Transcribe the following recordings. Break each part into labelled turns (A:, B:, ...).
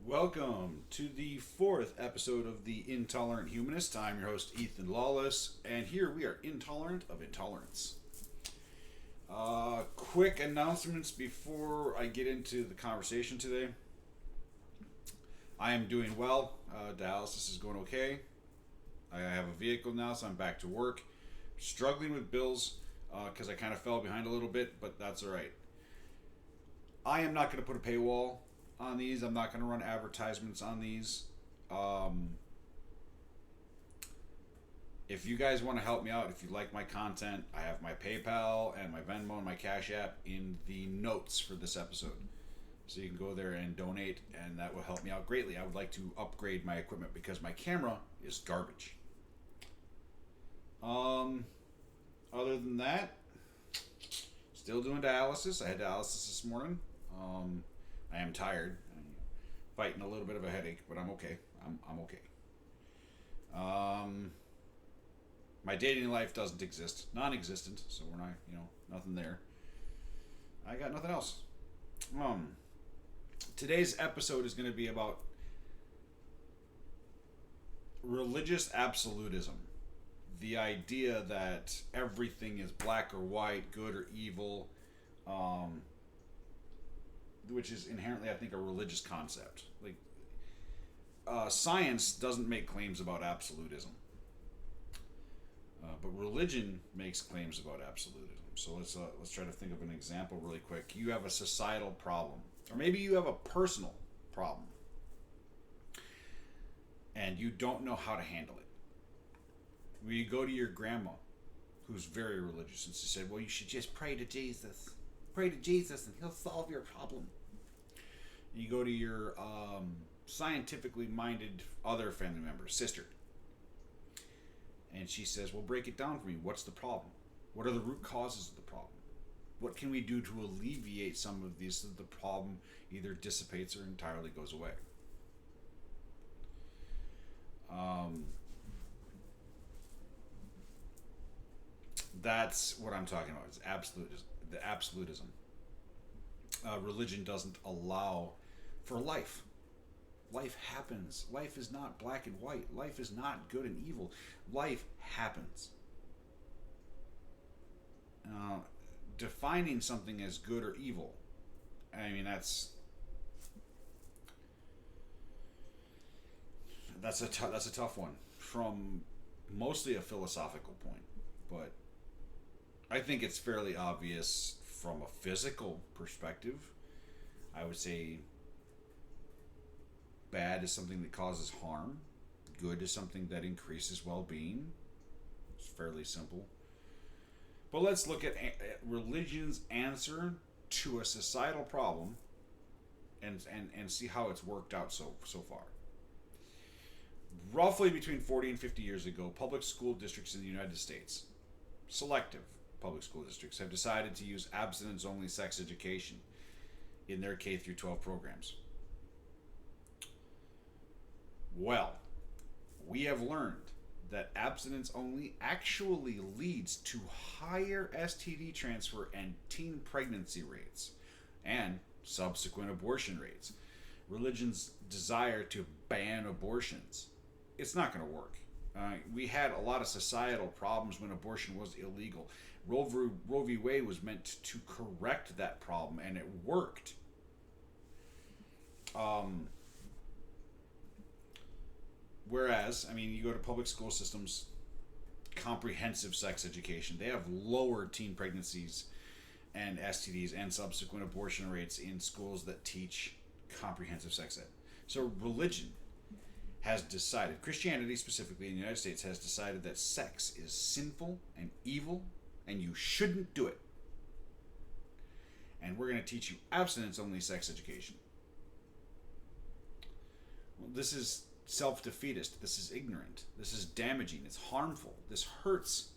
A: Welcome to the fourth episode of The Intolerant Humanist. I'm your host, Ethan Lawless, and here we are intolerant of intolerance. Quick announcements before I get into the conversation today. I am doing well. Dialysis is going okay. I have a vehicle now, so I'm back to work. Struggling with bills because I kind of fell behind a little bit, but that's all right. I am not going to put a paywall on these. I'm not going to run advertisements on these. If you guys want to help me out, if you like my content, I have my PayPal and my Venmo and my CashApp in the notes for this episode. So you can go there and donate, and that will help me out greatly. I would like to upgrade my equipment because my camera is garbage. Other than that, still doing dialysis. I had dialysis this morning. I am tired. I'm fighting a little bit of a headache, but I'm okay. I'm okay. My dating life doesn't exist. Non-existent, so we're not, nothing there. I got nothing else. Today's episode is going to be about religious absolutism. The idea that everything is black or white, good or evil, which is inherently, I think, a religious concept. Science doesn't make claims about absolutism, but religion makes claims about absolutism. So let's try to think of an example really quick. You have a societal problem, or maybe you have a personal problem, and you don't know how to handle it. You go to your grandma, who's very religious, and she said, well, you should just pray to Jesus. Pray to Jesus and he'll solve your problem. And you go to your scientifically minded other family member, sister, and she says, well, break it down for me. What's the problem? What are the root causes of the problem? What can we do to alleviate some of these so that the problem either dissipates or entirely goes away? That's what I'm talking about. It's the absolutism. Religion doesn't allow for life. Life happens. Life is not black and white. Life is not good and evil. Life happens. Defining something as good or evil, I mean, that's a tough one from mostly a philosophical point, but I think it's fairly obvious from a physical perspective. I would say bad is something that causes harm. Good is something that increases well-being. It's fairly simple. But let's look at religion's answer to a societal problem and see how it's worked out so far. Roughly between 40 and 50 years ago, public school districts in the United States, selective public school districts, have decided to use abstinence-only sex education in their K through 12 programs. Well, we have learned that abstinence only actually leads to higher STD transfer and teen pregnancy rates and subsequent abortion rates. Religion's desire to ban abortions, it's not going to work. We had a lot of societal problems when abortion was illegal. Roe v. Wade was meant to correct that problem, and it worked. Whereas, I mean, you go to public school systems, comprehensive sex education, they have lower teen pregnancies and STDs and subsequent abortion rates in schools that teach comprehensive sex ed. So religion has decided, Christianity specifically in the United States has decided that sex is sinful and evil and you shouldn't do it. And we're going to teach you abstinence-only sex education. Well, this is self-defeatist. This is ignorant. This is damaging. It's harmful. This hurts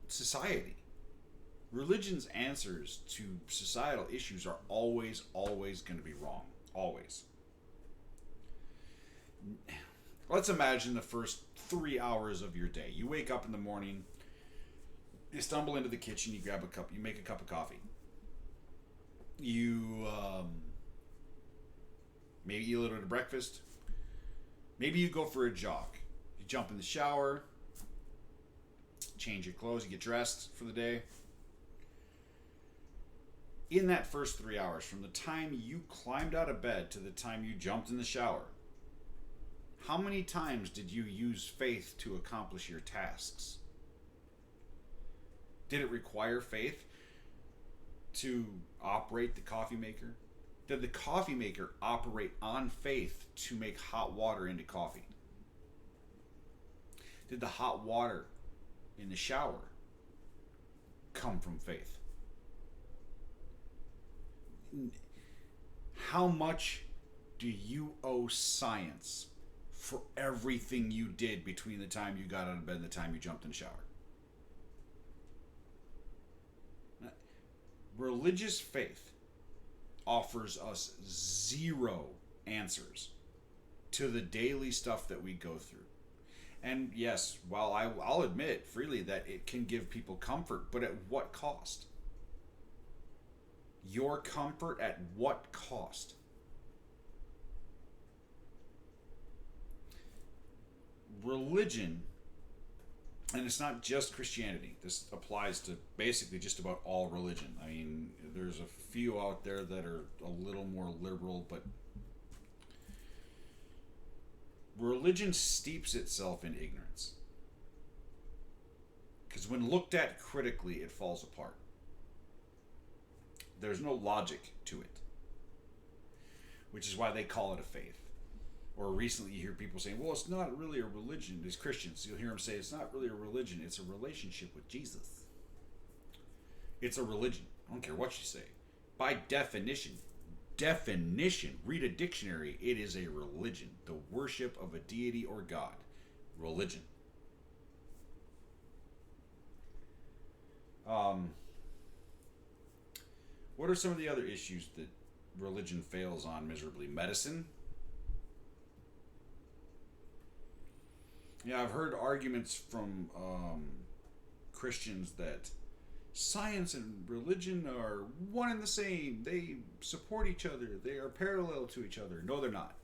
A: society. Religion's answers to societal issues are always going to be wrong. Always. Let's imagine the first 3 hours of your day. You wake up in the morning, you stumble into the kitchen, you grab a cup, you make a cup of coffee. You Maybe eat a little bit of breakfast. Maybe you go for a jog. You jump in the shower, change your clothes, you get dressed for the day. In that first 3 hours, from the time you climbed out of bed to the time you jumped in the shower, how many times did you use faith to accomplish your tasks? Did it require faith to operate the coffee maker? Did the coffee maker operate on faith to make hot water into coffee? Did the hot water in the shower come from faith? How much do you owe science for everything you did between the time you got out of bed and the time you jumped in the shower? Religious faith offers us zero answers to the daily stuff that we go through. And yes, while I'll admit freely that it can give people comfort, but at what cost? Your comfort at what cost? Religion, and it's not just Christianity. This applies to basically just about all religion. I mean, there's a few out there that are a little more liberal, but religion steeps itself in ignorance. Because when looked at critically, it falls apart. There's no logic to it, which is why they call it a faith. Or recently you hear people saying, well, it's not really a religion. As Christians, you'll hear them say it's not really a religion, it's a relationship with Jesus. It's a religion. I don't care what you say. By definition, read a dictionary, it is a religion. The worship of a deity or God. Religion. What are some of the other issues that religion fails on miserably? Medicine. Yeah, I've heard arguments from Christians that science and religion are one and the same. They support each other. They are parallel to each other. No, they're not.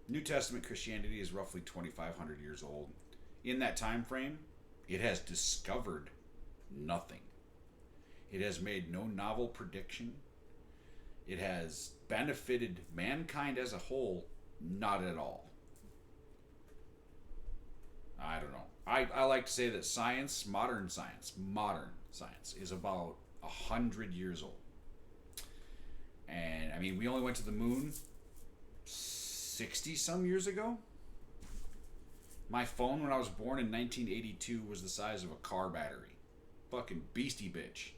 A: New Testament Christianity is roughly 2,500 years old. In that time frame, it has discovered nothing. It has made no novel prediction. It has benefited mankind as a whole, not at all. I don't know. I like to say that science, modern science, is about 100 years old. And I mean, we only went to the moon 60 some years ago. My phone when I was born in 1982 was the size of a car battery. Fucking beastie bitch.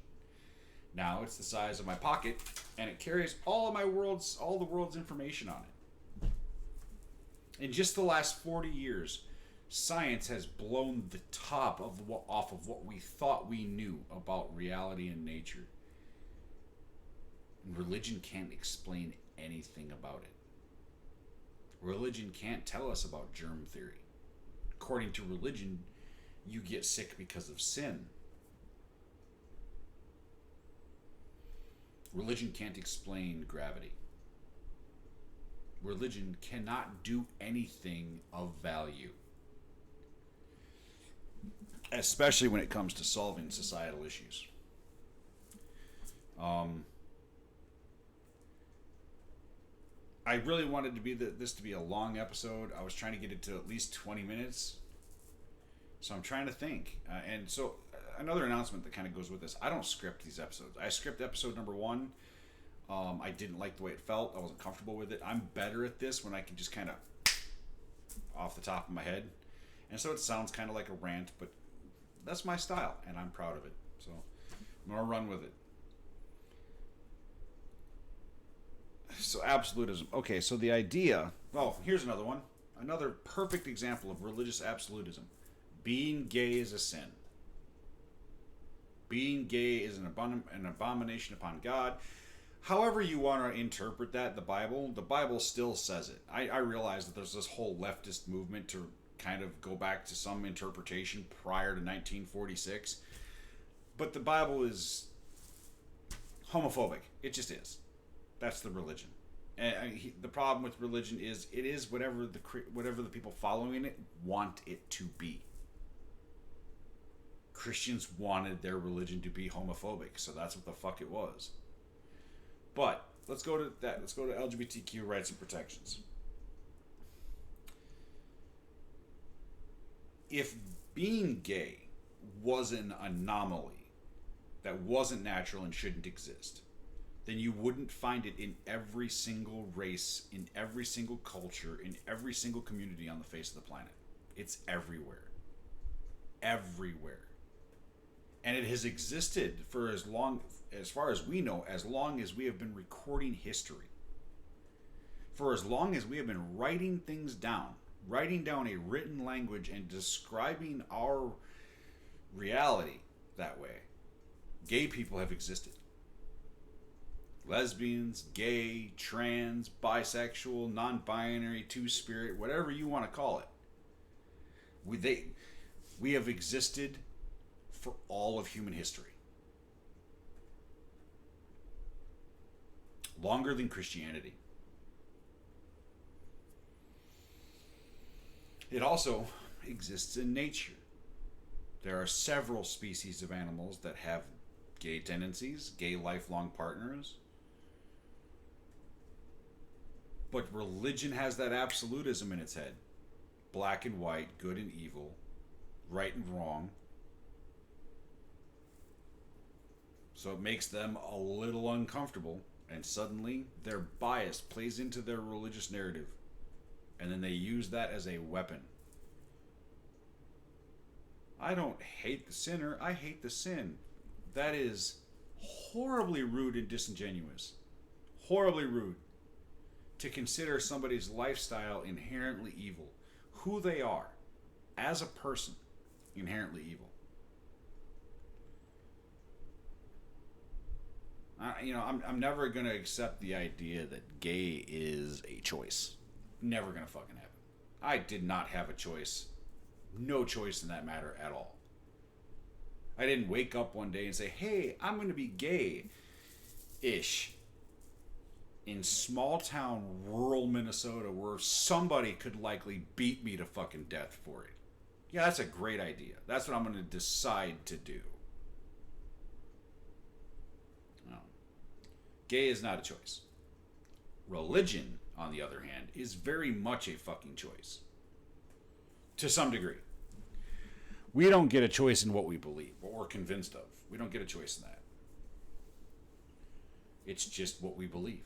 A: Now it's the size of my pocket, and it carries all the world's information on it. In just the last 40 years, science has blown the top off of what we thought we knew about reality and nature. And religion can't explain anything about it. Religion can't tell us about germ theory. According to religion, you get sick because of sin. Religion can't explain gravity. Religion cannot do anything of value. Especially when it comes to solving societal issues. I really wanted this to be a long episode. I was trying to get it to at least 20 minutes. So I'm trying to think. And so another announcement that kind of goes with this. I don't script these episodes. I script episode number 1. I didn't like the way it felt. I wasn't comfortable with it. I'm better at this when I can just kind of off the top of my head. And so it sounds kind of like a rant, but that's my style, and I'm proud of it. So I'm going to run with it. So absolutism. Okay, so the idea... Oh, here's another one. Another perfect example of religious absolutism. Being gay is a sin. Being gay is an abomination upon God. However you want to interpret that, the Bible still says it. I realize that there's this whole leftist movement to kind of go back to some interpretation prior to 1946. But the Bible is homophobic. It just is. That's the religion. And the problem with religion is it is whatever the people following it want it to be. Christians wanted their religion to be homophobic, so that's what the fuck it was. But let's go to that. Let's go to LGBTQ rights and protections. If being gay was an anomaly that wasn't natural and shouldn't exist, then you wouldn't find it in every single race, in every single culture, in every single community on the face of the planet. It's everywhere. Everywhere. And it has existed for as long, as far as we know, as long as we have been recording history. For as long as we have been writing things down, writing down a written language and describing our reality that way, gay people have existed. Lesbians, gay, trans, bisexual, non-binary, two-spirit, whatever you want to call it. We have existed for all of human history. Longer than Christianity. It also exists in nature. There are several species of animals that have gay tendencies, gay lifelong partners. But religion has that absolutism in its head. Black and white, good and evil, right and wrong. So it makes them a little uncomfortable, and suddenly their bias plays into their religious narrative. And then they use that as a weapon. I don't hate the sinner, I hate the sin. That is horribly rude and disingenuous. Horribly rude. To consider somebody's lifestyle inherently evil. Who they are, as a person, inherently evil. I'm never going to accept the idea that gay is a choice. Never going to fucking happen. I did not have a choice. No choice in that matter at all. I didn't wake up one day and say, hey, I'm going to be gay-ish. In small town rural Minnesota where somebody could likely beat me to fucking death for it. Yeah, that's a great idea. That's what I'm going to decide to do. No. Gay is not a choice. Religion, on the other hand, is very much a fucking choice. To some degree. We don't get a choice in what we believe, what we're convinced of. We don't get a choice in that. It's just what we believe.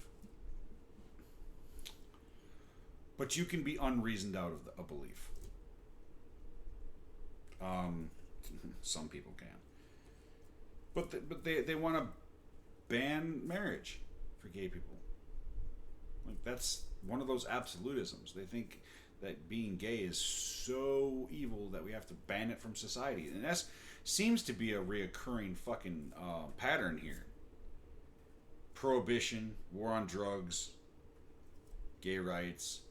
A: But you can be unreasoned out of a belief. Some people can. But they want to ban marriage for gay people. Like, that's one of those absolutisms. They think that being gay is so evil that we have to ban it from society. And that seems to be a reoccurring fucking pattern here. Prohibition, war on drugs, gay rights.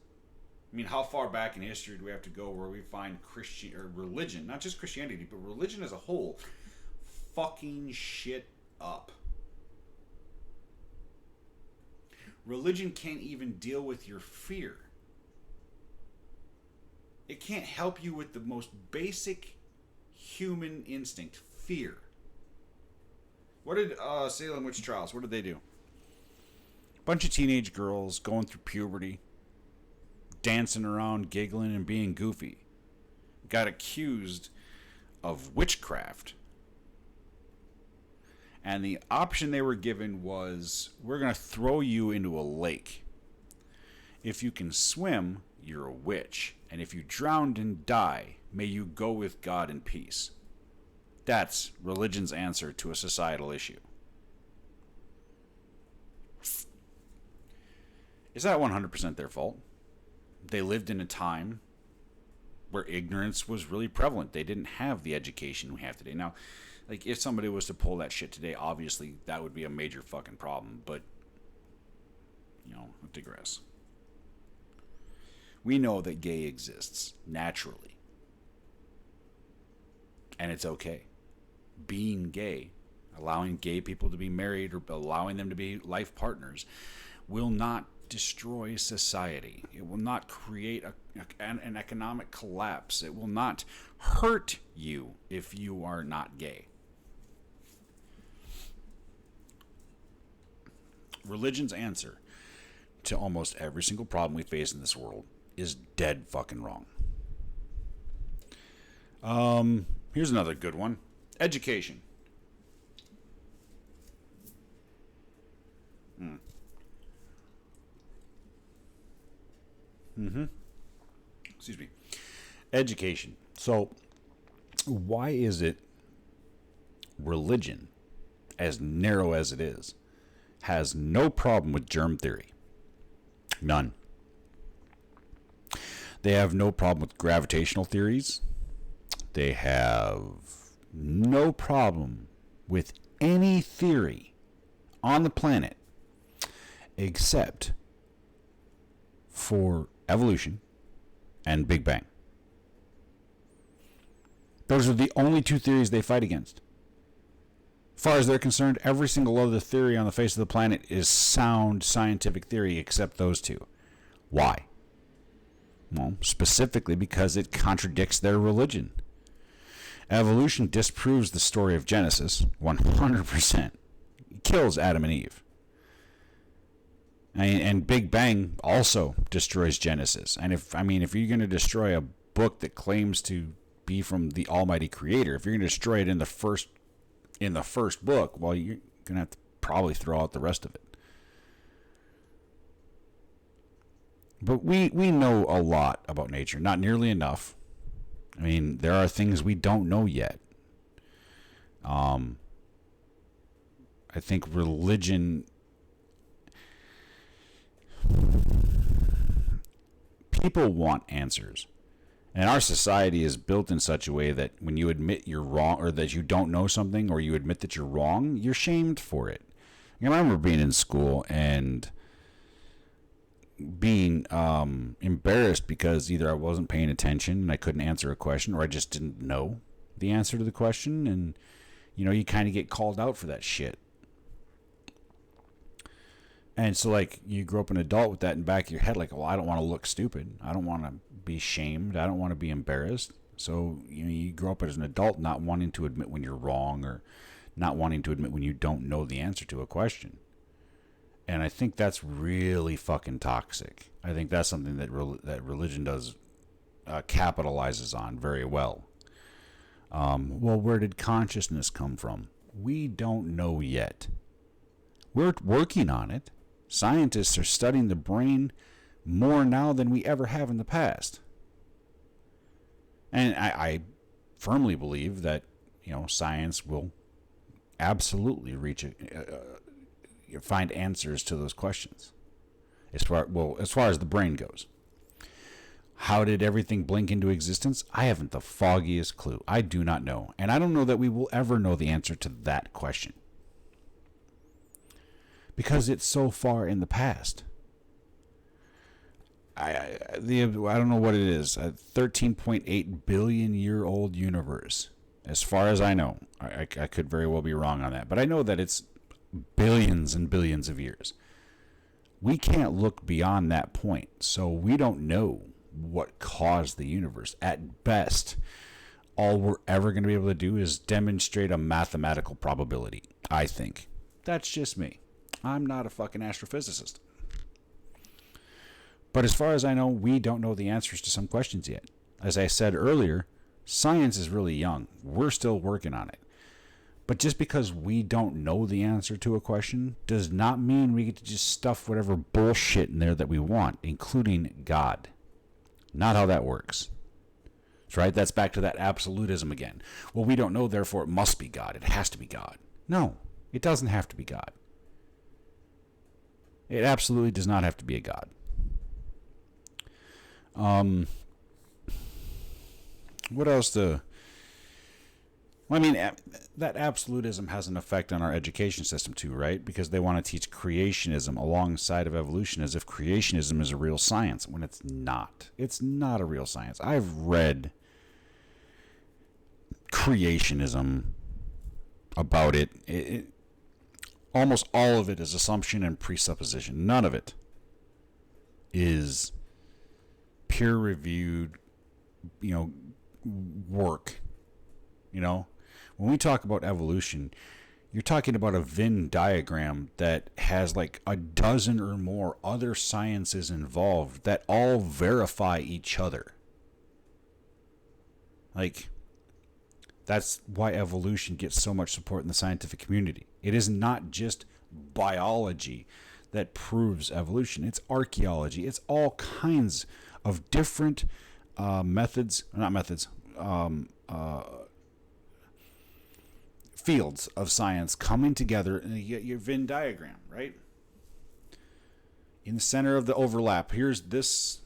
A: I mean, how far back in history do we have to go where we find Christian or religion, not just Christianity, but religion as a whole, fucking shit up? Religion can't even deal with your fear. It can't help you with the most basic human instinct, fear. What did Salem Witch Trials, what did they do? Bunch of teenage girls going through puberty, dancing around, giggling, and being goofy, got accused of witchcraft. And the option they were given was, we're going to throw you into a lake. If you can swim, you're a witch. And if you drown and die, may you go with God in peace. That's religion's answer to a societal issue. Is that 100% their fault? They lived in a time where ignorance was really prevalent. They didn't have the education we have today. Now, like, if somebody was to pull that shit today, obviously that would be a major fucking problem. But, I digress. We know that gay exists naturally. And it's okay. Being gay, allowing gay people to be married or allowing them to be life partners, will not destroy society. It will not create an economic collapse. It will not hurt you if you are not gay. Religion's answer to almost every single problem we face in this world is dead fucking wrong. Here's another good one. Education. Excuse me. Education. So, why is it religion, as narrow as it is, has no problem with germ theory? None. They have no problem with gravitational theories. They have no problem with any theory on the planet except for evolution and Big Bang. Those are the only two theories they fight against. As far as they're concerned, every single other theory on the face of the planet is sound scientific theory except those two. Why? Well, specifically because it contradicts their religion. Evolution disproves the story of Genesis 100%. It kills Adam and Eve. And Big Bang also destroys Genesis. And if you're going to destroy a book that claims to be from the Almighty Creator, if you're going to destroy it in the first book, well, you're going to have to probably throw out the rest of it. But we know a lot about nature, not nearly enough. I mean, there are things we don't know yet. I think religion, people want answers. And our society is built in such a way that when you admit you're wrong, or that you don't know something, or you admit that you're wrong, you're shamed for it. I remember being in school and being embarrassed because either I wasn't paying attention and I couldn't answer a question, or I just didn't know the answer to the question. And, you kind of get called out for that shit. And so, you grow up an adult with that in the back of your head, well, I don't want to look stupid. I don't want to be shamed. I don't want to be embarrassed. So, you grow up as an adult not wanting to admit when you're wrong, or not wanting to admit when you don't know the answer to a question. And I think that's really fucking toxic. I think that's something that that religion does capitalizes on very well. Well, where did consciousness come from? We don't know yet. We're working on it. Scientists are studying the brain more now than we ever have in the past. And I firmly believe that, science will absolutely find answers to those questions. As far as the brain goes. How did everything blink into existence? I haven't the foggiest clue. I do not know. And I don't know that we will ever know the answer to that question. Because it's so far in the past. I don't know what it is. A 13.8 billion year old universe. As far as I know. I could very well be wrong on that. But I know that it's billions and billions of years. We can't look beyond that point. So we don't know what caused the universe. At best, all we're ever going to be able to do is demonstrate a mathematical probability, I think. That's just me. I'm not a fucking astrophysicist. But as far as I know, we don't know the answers to some questions yet. As I said earlier, science is really young. We're still working on it. But just because we don't know the answer to a question does not mean we get to just stuff whatever bullshit in there that we want, including God. Not how that works. That's right? That's back to that absolutism again. Well, we don't know, therefore it must be God. It has to be God. No, it doesn't have to be God. It absolutely does not have to be a God. What else that absolutism has an effect on our education system too, right? Because they want to teach creationism alongside of evolution as if creationism is a real science, when it's not. It's not a real science. I've read creationism about it. Almost all of it is assumption and presupposition. None of it is peer-reviewed, work. When we talk about evolution, you're talking about a Venn diagram that has like a dozen or more other sciences involved that all verify each other. Like, that's why evolution gets so much support in the scientific community. It is not just biology that proves evolution. It's archaeology. It's all kinds of different fields of science coming together in your Venn diagram, right? In the center of the overlap, here's this,